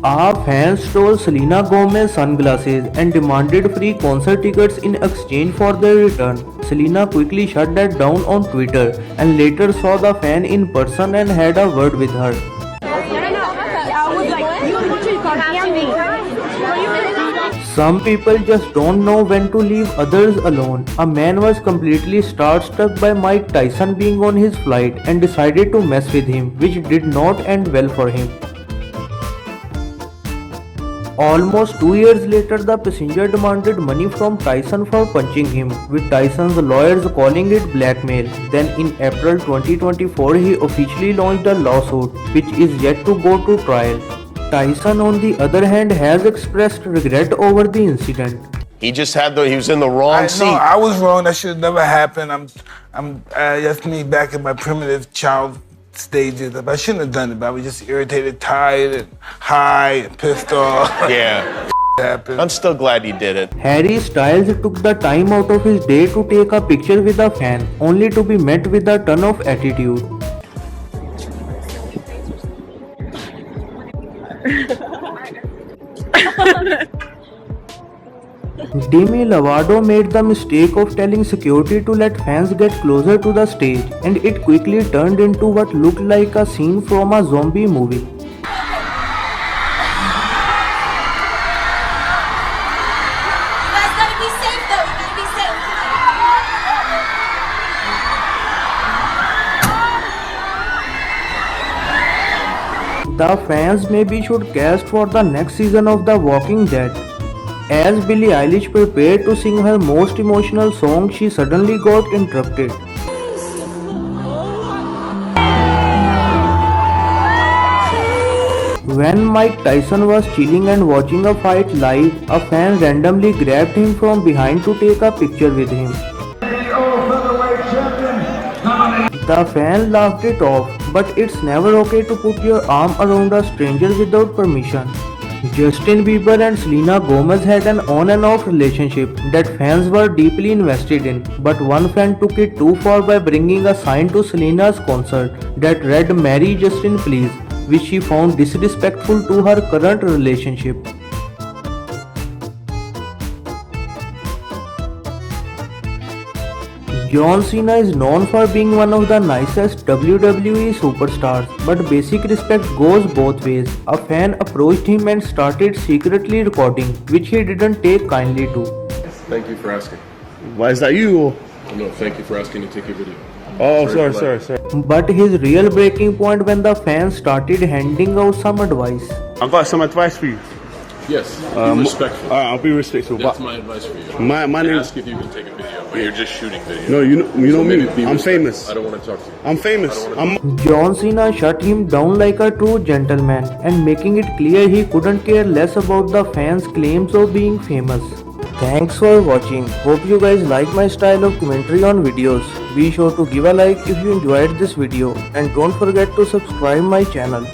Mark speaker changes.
Speaker 1: A fan stole Selena Gomez's sunglasses and demanded free concert tickets in exchange for their return. Selena quickly shut that down on Twitter and later saw the fan in person and had a word with her. Some people just don't know when to leave others alone. A man was completely starstruck by Mike Tyson being on his flight and decided to mess with him, which did not end well for him. Almost 2 years later, the passenger demanded money from Tyson for punching him, with Tyson's lawyers calling it blackmail. Then in April 2024, he officially launched a lawsuit, which is yet to go to trial. Tyson, on the other hand, has expressed regret over the incident.
Speaker 2: He was in the wrong seat.
Speaker 3: No, I was wrong. That should never happen. That's me back in my primitive child stages. I shouldn't have done it, but I was just irritated, tired, and high, and pissed off.
Speaker 2: Yeah.
Speaker 3: Happened.
Speaker 2: I'm still glad he did it.
Speaker 1: Harry Styles took the time out of his day to take a picture with a fan, only to be met with a ton of attitude. Demi Lovato made the mistake of telling security to let fans get closer to the stage, and it quickly turned into what looked like a scene from a zombie movie.
Speaker 4: You guys gotta be safe though, you gotta be safe.
Speaker 1: The fans maybe should cast for the next season of The Walking Dead. As Billie Eilish prepared to sing her most emotional song, she suddenly got interrupted. When Mike Tyson was chilling and watching a fight live, a fan randomly grabbed him from behind to take a picture with him. The fan laughed it off, but it's never okay to put your arm around a stranger without permission. Justin Bieber and Selena Gomez had an on and off relationship that fans were deeply invested in, but one fan took it too far by bringing a sign to Selena's concert that read "Marry Justin Please," which she found disrespectful to her current relationship. John Cena is known for being one of the nicest WWE superstars, but basic respect goes both ways. A fan approached him and started secretly recording, which he didn't take kindly to.
Speaker 5: Thank you for asking.
Speaker 6: Why is that you?
Speaker 5: No, thank you for asking to take your video.
Speaker 6: Oh, sorry.
Speaker 1: But his real breaking point when the fans started handing out some advice.
Speaker 6: I've got some advice for you.
Speaker 5: Yes, be respectful.
Speaker 6: Alright, I'll be respectful.
Speaker 5: That's
Speaker 6: but
Speaker 5: my advice for you.
Speaker 6: my
Speaker 5: I
Speaker 6: name.
Speaker 5: ask if you can take a video, but you're just shooting video.
Speaker 6: No, you know
Speaker 5: maybe
Speaker 6: me.
Speaker 5: be
Speaker 6: I'm
Speaker 5: respectful.
Speaker 6: famous.
Speaker 5: I don't want to talk to you.
Speaker 6: I'm famous.
Speaker 1: John Cena shut him down like a true gentleman and making it clear he couldn't care less about the fans' claims of being famous. Thanks for watching. Hope you guys like my style of commentary on videos. Be sure to give a like if you enjoyed this video and don't forget to subscribe my channel.